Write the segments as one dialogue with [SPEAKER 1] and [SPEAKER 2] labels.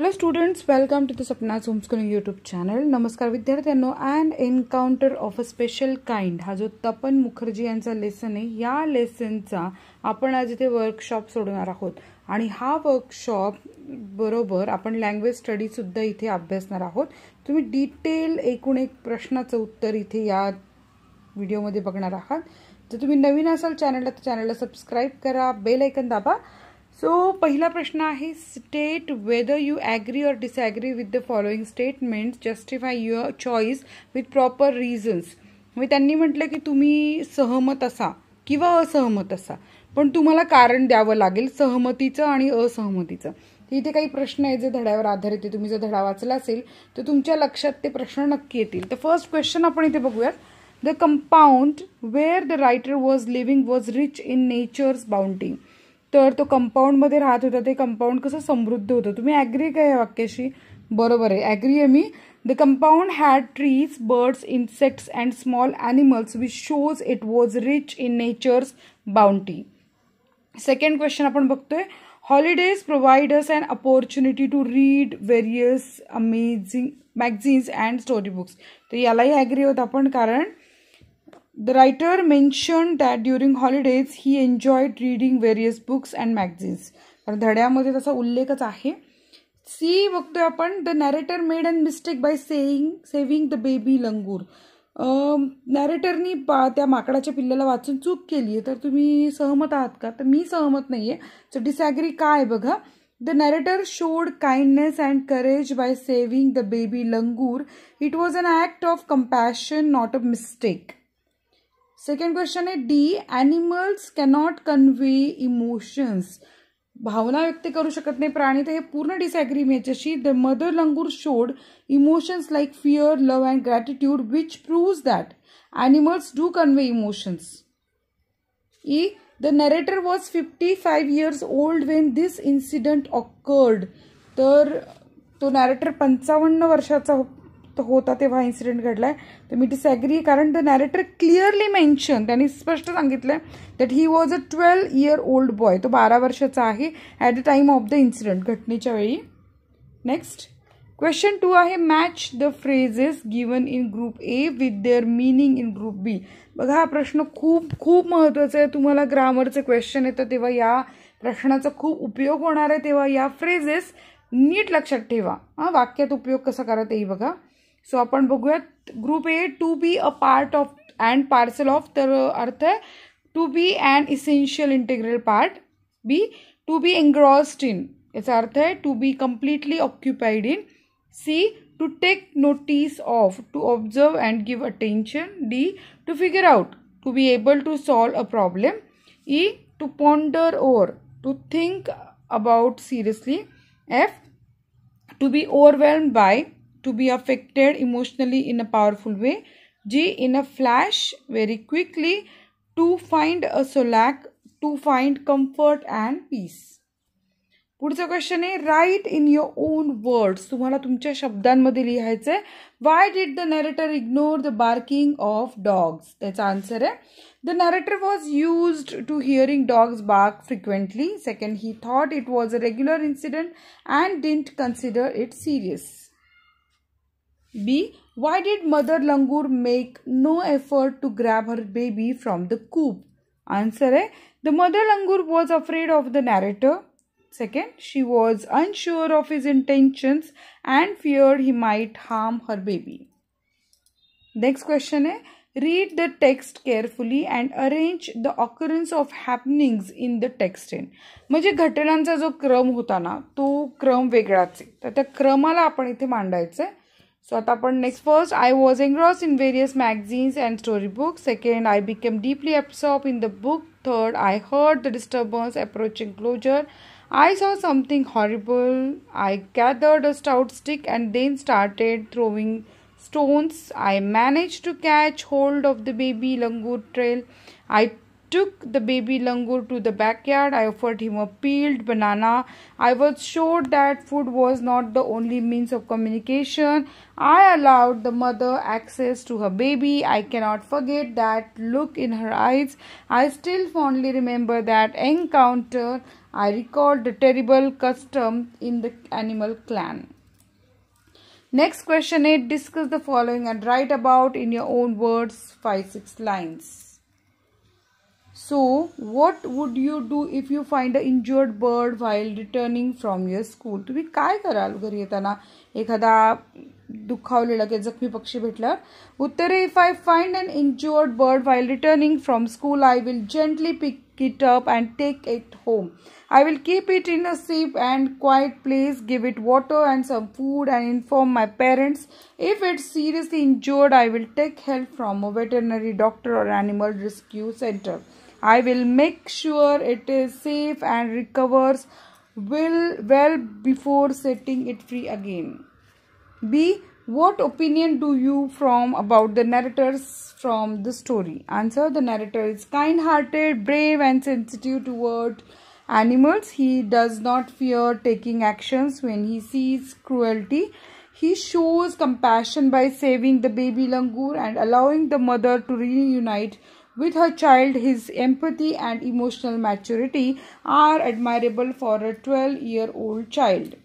[SPEAKER 1] Hello students, welcome to the Sapna's Homeschooling YouTube channel. नमस्कार विद्यार्थ्यांनो. And encounter of a special kind हा जो तपन मुखर्जी यांचा लेसन आहे, या लेसनचा आपण आज इथे वर्कशॉप सोडवणार आहोत आणि हा वर्कशॉप बरोबर आपण लँग्वेज स्टडी सुद्धा इथे अभ्यासणार आहोत. तुम्ही डिटेल एकूण एक प्रश्नाचं उत्तर इथे या व्हिडिओमध्ये बघणार आहात. जर तुम्ही नवीन असाल चॅनलला तर चॅनलला सबस्क्राइब करा, बेल आयकन दाबा. सो पहिला प्रश्न आहे, स्टेट वेदर यू ॲग्री और disagree with the following statements, justify your choice with proper reasons. म्हणजे त्यांनी म्हटलं की तुम्ही सहमत असा किंवा असहमत असा, पण तुम्हाला कारण द्यावं लागेल सहमतीचं आणि असहमतीचं. इथे काही प्रश्न आहेत जे धड्यावर आधारित आहे. तुम्ही जर धडा वाचला असेल तर तुमच्या लक्षात ते प्रश्न नक्की येतील. तर फर्स्ट क्वेश्चन आपण इथे बघूयात. The compound where the writer was living was rich in nature's bounty. तर तो कंपाऊंडमध्ये राहत होता, ते कंपाऊंड कसं समृद्ध होतं. तुम्ही ॲग्री काय या वाक्याशी? बरोबर आहे, ॲग्री आहे मी. The compound had trees, birds, insects and small animals which shows it was rich in nature's bounty. Second question आपण बघतोय. Holidays provide us an opportunity to read various amazing magazines and story books. तर यालाही agree होत आपण, कारण the writer mentioned that during holidays he enjoyed reading various books and magazines. तर धड्यामध्ये त्याचा उल्लेखच आहे. सी बघतोय आपण. The narrator made a mistake by saving the baby langur. नॅरेटरनी त्या माकडाच्या पिल्लाला वाचून चूक केली आहे. तर तुम्ही सहमत आहात का? तर मी सहमत नाही आहे. सो डिसॲग्री काय बघा. The narrator showed kindness and courage by saving the baby langur. It was an act of compassion, not a mistake. Second question आहे D. Animals cannot convey emotions. भावना व्यक्त करू शकत नाही प्राणी. तर हे पूर्ण डिसॲग्री मी याच्याशी. The mother langur showed emotions like fear, love and gratitude which proves that animals do convey emotions. E. The narrator was 55 years old Wien this incident awkward. तर तो नॅरेटर 55 वर्षाचा होता तेव्हा इन्सिडेंट घडलाय. तर मी डिसॲग्री, कारण द नॅरेटर क्लिअरली मेन्शन, त्यांनी स्पष्ट सांगितलंय that he was a 12 year old boy. तो 12 वर्षाचा आहे at the time of the incident, घटनेच्या वेळी. नेक्स्ट क्वेश्चन 2 आहे, match the phrases given in group A with their meaning in group B. बघा हा प्रश्न खूप खूप महत्त्वाचा आहे. तुम्हाला ग्रामरचे क्वेश्चन येतं तेव्हा या प्रश्नाचा खूप उपयोग होणार आहे. तेव्हा या फ्रेजेस नीट लक्षात ठेवा. वाक्यात उपयोग कसा करत येईल बघा. सो आपण बघूयात. Group A, to be a part of and parcel of. तर अर्थ आहे to be and essential integral part. B, to be engrossed in. याचा अर्थ आहे to be completely occupied in. C, to take notice of, to observe and give attention. D, to figure out, to be able to solve a problem. E, to ponder over, to think about seriously. F, to be overwhelmed bye, to be affected emotionally in a powerful way. G, in a flash, very quickly. To find a solace, to find comfort and peace. पुढचा question आहे, write in your own words. तुम्हाला तुमच्या शब्दांमध्ये लिहायचंय. Why did the narrator ignore the barking of dogs. त्याचा answer आहे, the narrator was used to hearing dogs bark frequently. Second, he thought it was a regular incident and didn't consider it serious. B, why did Mother Langur make no effort to grab her baby from the coop? Answer है, the Mother Langur was afraid of the narrator. Second, she was unsure of his intentions and feared he might harm her baby. Next question है, read the text carefully and arrange the occurrence of happenings in the text in. म्हणजे घटनांचा जो क्रम होता ना, तो क्रम वेगळाच आहे. तर त्या क्रमाला आपण इथे मांडायचं आहे. So आता आपण next. First, I was engrossed in various magazines and storybooks. Second, I became deeply absorbed in the book. Third, I heard the disturbance approaching closure. I saw something horrible. I gathered a stout stick and then started throwing stones. I managed to catch hold of the baby langur trail. I took the baby langur to the backyard. I offered him a peeled banana. I was sure that food was not the only means of communication. I allowed the mother access to her baby. I cannot forget that look in her eyes. I still fondly remember that encounter. I recalled the terrible custom in the animal clan. Next question 8. Discuss the following and write about in your own words 5-6 lines. So, what would you do if you find an injured bird while returning from your school? तुम्ही काय कराल घरी येताना एखादा दुखावलेला किंवा जखमी पक्षी भेटल्यावर? उत्तरे: If I find an injured bird while returning from school, I will gently pick it up and take it home. I will keep it in a safe and quiet place, give it water and some food, and inform my parents. If it's seriously injured, I will take help from a veterinary doctor or animal rescue center. I will make sure it is safe and recovers well before setting it free again. B. What opinion do you form about the narrators from the story? Answer: the narrator is kind-hearted, brave and sensitive toward animals. He does not fear taking actions when he sees cruelty. He shows compassion by saving the baby langur and allowing the mother to reunite with her child. His empathy and emotional maturity are admirable for a 12-year-old child.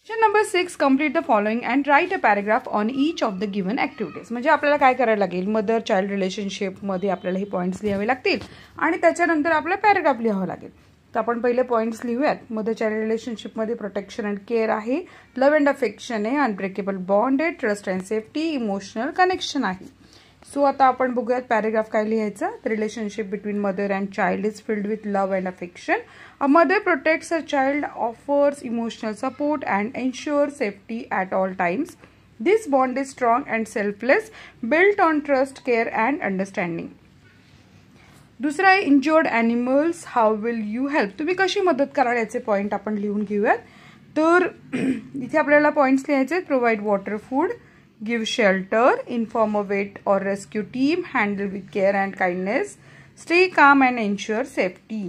[SPEAKER 1] Question number 6. Complete the following and write a paragraph on each of the given activities. म्हणजे आपल्याला काय करायला लागेल, mother child relationship मध्ये आपल्याला हे points लिहावे लागतील आणि त्याच्यानंतर आपल्याला पॅराग्राफ लिहावा लागेल. तर आपण पहिले पॉइंट्स लिहूयात. मदर चाइल्ड रिलेशनशिप मध्ये प्रोटेक्शन अँड केअर आहे, लव्ह अँड अफेक्शन आहे, अनब्रेकेबल बॉन्ड आहे, trust and safety, emotional connection आहे. सो आता आपण बघूयात पॅराग्राफ काय लिहायचं. The relationship between mother and child is filled with love and affection. A mother protects her child, offers emotional support and ensures safety at all times. This bond is strong and selfless, built on trust, care and understanding. दुसरा आहे injured animals, how will you help. तुम्ही कशी मदत कराल याचे point आपण लिहून घेऊयात. तर इथे आपल्याला पॉईंट्स लिहायचे आहेत. Provide water, food, give shelter, inform a vet or rescue team, handle with care and kindness, stay calm and ensure safety.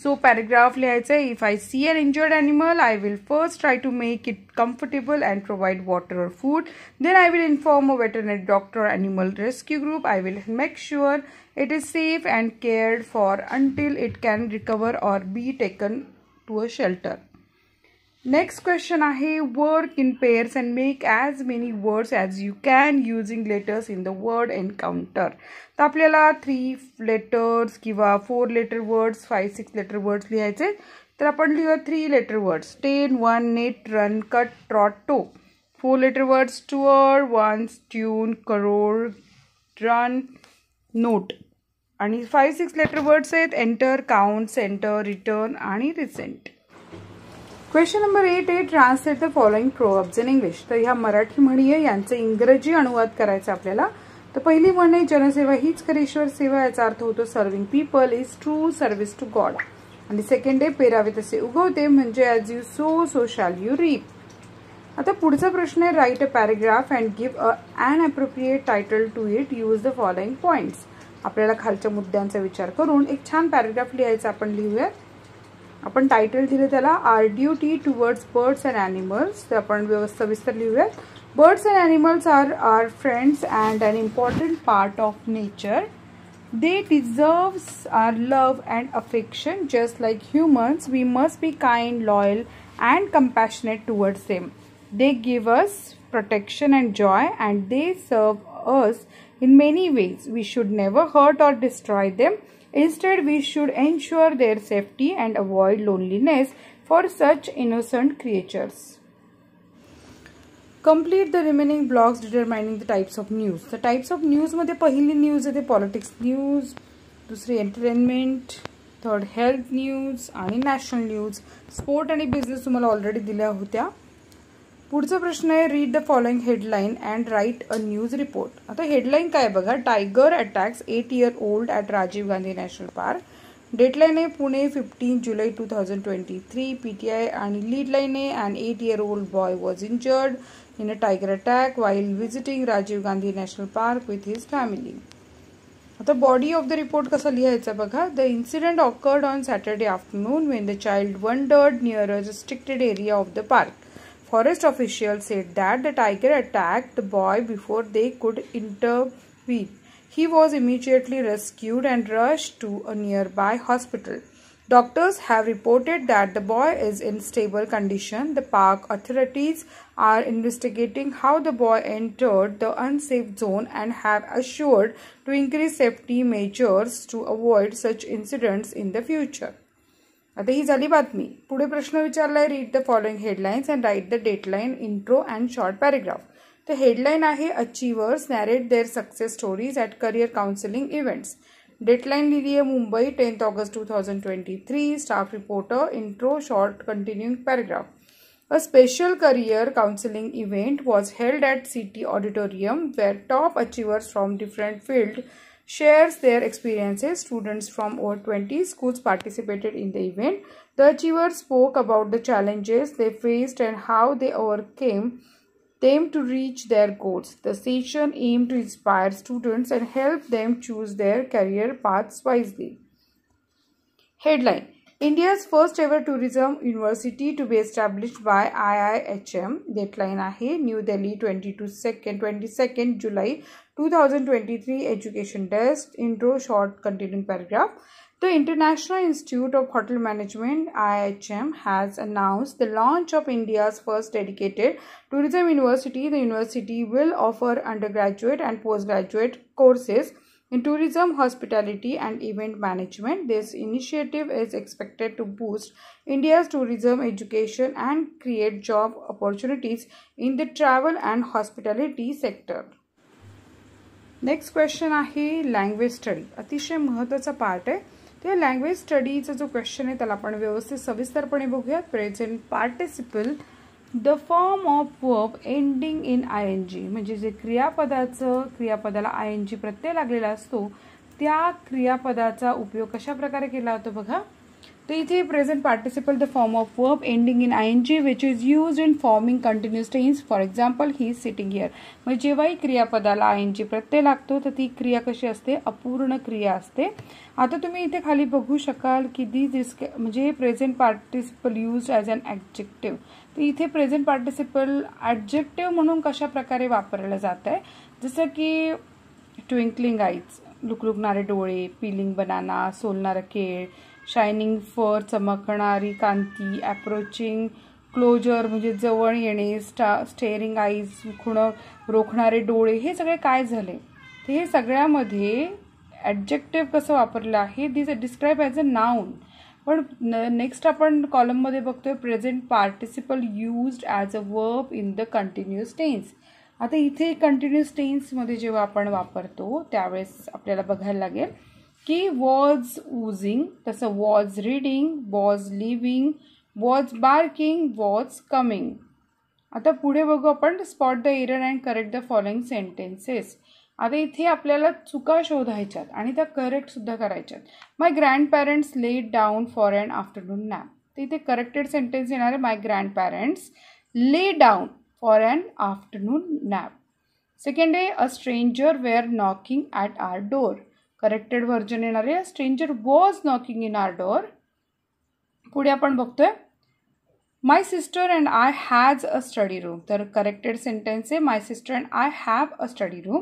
[SPEAKER 1] So paragraph लिहायचं आहे. If I see an injured animal, I will first try to make it comfortable and provide water or food. Then I will inform a veterinary doctor or animal rescue group. I will make sure it is safe and cared for until it can recover or be taken to a shelter. Next question आहे. Work in pairs and make as many words as you can using letters in the word encounter. तर आपल्याला 3 letters किंवा 4 letter words, 5-6 letter words लिहायचे. तर आपण लिहूया 3 letter words. 10, 1, knit, run, cut, trot, tow. 4 letter words. tour, once, tune, crore, run, note. आणि 5-6 letter words आहेत. enter, count, center, return आणि recent. क्वेश्चन नंबर 8 आहे. Translate the following proverbs in English. तर ह्या मराठी म्हणी आहे, यांचे इंग्रजी अनुवाद करायचा आपल्याला. तर पहिली म्हण आहे, जनसेवा हीच खरी ईश्वर सेवा. याचा अर्थ होतो serving people is true service to God. आणि सेकंड आहे, पेरावे तसे उगवते, म्हणजे as you sow so shall you reap. आता पुढचा प्रश्न आहे, write a paragraph and give an appropriate title to it. Use the following points. आपल्याला खालच्या मुद्द्यांचा विचार करून एक छान पॅराग्राफ लिहायचा. आपण लिहूयात. आपण टायटल दिले त्याला our duty towards birds and animals. तर आपण सविस्तर लिहूयात. Birds and animals are our friends and an important part of nature. They deserves our love and affection just like humans. We must be kind, loyal and compassionate towards them. They give us protection and joy, and they serve us in many ways. We should never hurt or destroy them. Instead, we should ensure their safety and avoid loneliness for such innocent creatures. Complete the remaining blocks determining the types of news. The types of news मध्ये पहिली news आहे politics news, दुसरी entertainment, third health news आणि national news. Sport आणि business तुम्हाला already दिल्या होत्या. पुढचा प्रश्न आहे, read the following headline and write a news report. आता हेडलाईन काय बघा, tiger attacks 8-year-old at Rajiv Gandhi national park. Dateline आहे पुणे 15 जुलै 2023. PTI आणि लीड लाईन आहे, and 8-year-old boy was injured in a tiger attack while visiting Rajiv Gandhi national park with his family. आता body of the report कसा लिहायचा बघा. The incident occurred on Saturday afternoon when the child wandered near a restricted area of the park. Forest officials said that the tiger attacked the boy before they could intervene. He was immediately rescued and rushed to a nearby hospital. Doctors have reported that the boy is in stable condition. The park authorities are investigating how the boy entered the unsafe zone and have assured to increase safety measures to avoid such incidents in the future. आता ही झाली बातमी. पुढे प्रश्न विचारलाय, read the following headlines and write the dateline, intro and short paragraph. तर headline आहे achievers narrate their success stories at career counselling events. Dateline लिहिली आहे Mumbai 10 August 2023. Staff reporter, intro, short continuing paragraph. A special career counseling event was held at City Auditorium where top achievers from different fields shares their experiences. Students from over 20 schools participated in the event. The achievers spoke about the challenges they faced and how they overcame them to reach their goals. The session aimed to inspire students and help them choose their career paths wisely. Headline: India's first ever tourism university to be established by IIHM. Deadline आहे New Delhi 22nd July 2023. Education Desk. Intro, short continuing paragraph. The International Institute of Hotel Management (IIHM) has announced the launch of India's first dedicated tourism university. The university will offer undergraduate and postgraduate courses in tourism, hospitality, and event management. This initiative is expected to boost India's tourism education and create job opportunities in the travel and hospitality sector. Next question आहे language study. अतिशय महत्त्वाचा part आहे. त्या language स्टडीचा जो question आहे त्याला आपण व्यवस्थित सविस्तरपणे बघूयात. Present participle, the form of verb ending in ING, म्हणजे जे क्रियापदाला ING प्रत्यय लागलेला असतो त्या क्रियापदाचा उपयोग कशा प्रकारे केला होतो बघा. तर इथे present participle, the form of verb ending in ING which is used in forming continuous tense. For example, he is sitting here. म्हणजे जेव्हाही क्रियापदाला ING प्रत्यय लागतो तर ती क्रिया कशी असते, अपूर्ण क्रिया असते. आता तुम्ही इथे खाली बघू शकाल की दिस म्हणजे present participle used as an adjective. तर इथे प्रेझेंट पार्टिसिपल ॲडजेक्टिव्ह म्हणून कशा प्रकारे वापरलं जात आहे, जसं की ट्विंकलिंग आईज, लुकलुकणारे डोळे, पिलिंग बनाना, सोलणारं केळ, शायनिंग फर, चमकणारी कांती, अप्रोचिंग क्लोजर म्हणजे जवळ येणे, स्टेअरिंग आईज, खुणं रोखणारे डोळे. हे सगळे काय झाले, तर हे सगळ्यामध्ये ॲडजेक्टिव्ह कसं वापरलं आहे, this describe as a noun. पण नेक्स्ट आपण कॉलममध्ये बघतोय present participle used as a verb in the continuous tense. आता इथे कंटिन्युअस टेन्समध्ये जेव्हा आपण वापरतो त्यावेळेस आपल्याला बघायला लागेल की वॉज ऊजिंग, तसं was reading, was living, was barking, was coming. आता पुढे बघू आपण spot the error and correct the following sentences. आता इथे आपल्याला चुका शोधायच्यात आणि त्या करेक्टसुद्धा करायच्यात. My grandparents laid down for an afternoon nap. तर इथे करेक्टेड सेंटेन्स येणार आहे my grandparents lay down for an afternoon nap. Second आहे a stranger were knocking at our door. Corrected version येणार आहे stranger was knocking in our door. पुढे आपण बघतोय my sister and I has a study room. तर corrected sentence आहे my sister and I have a study room.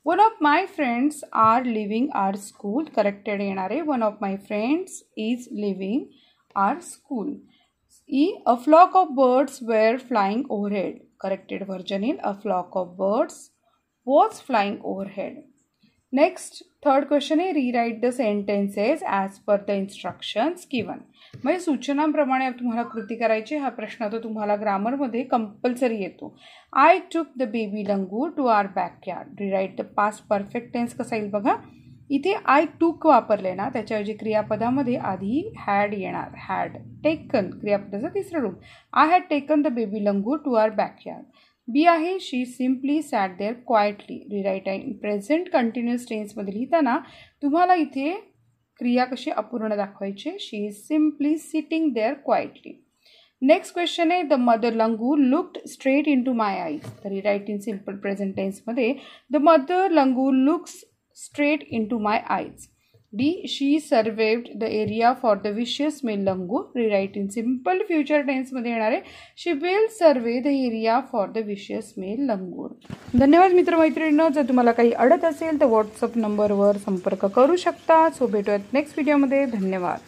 [SPEAKER 1] One of my friends are living our school. Corrected येणार आहे one of my friends is living our school. A flock of birds were flying overhead. Corrected version येईल a flock of birds was flying overhead. Next third question आहे रीराईट the sentences as per the instructions given. म्हणजे सूचनांप्रमाणे तुम्हाला कृती करायची. हा प्रश्न तो तुम्हाला ग्रामरमध्ये कंपल्सरी येतो. I took the baby langur to our backyard. Rewrite the past perfect tense कसा येईल बघा. इथे आय टूक वापरले ना त्याच्याऐवजी क्रियापदामध्ये आधी हॅड येणार. हॅड टेकन क्रियापदाचं तिसरं रूप. I had taken the baby langur to our backyard. B आहे she simply sat there quietly. Rewrite आहे प्रेझेंट कंटिन्युअस टेन्समध्ये लिहिताना तुम्हाला इथे क्रिया कशी अपूर्ण दाखवायची. She is simply sitting there quietly. Next question आहे the mother langur looked straight into my eyes. तर रिराईट इन सिम्पल प्रेझेंट टेन्समध्ये the mother langur looks straight into my eyes. D she surveyed the area for the vicious male langur. Rewrite in simple future टेन्समध्ये येणार आहे she will survey the area for the vicious male langur. धन्यवाद मित्रमैत्रिणींनो. जर तुम्हाला काही अडत असेल तर व्हॉट्सअप नंबरवर संपर्क करू शकता. सो भेटूयात नेक्स्ट व्हिडिओमध्ये. धन्यवाद.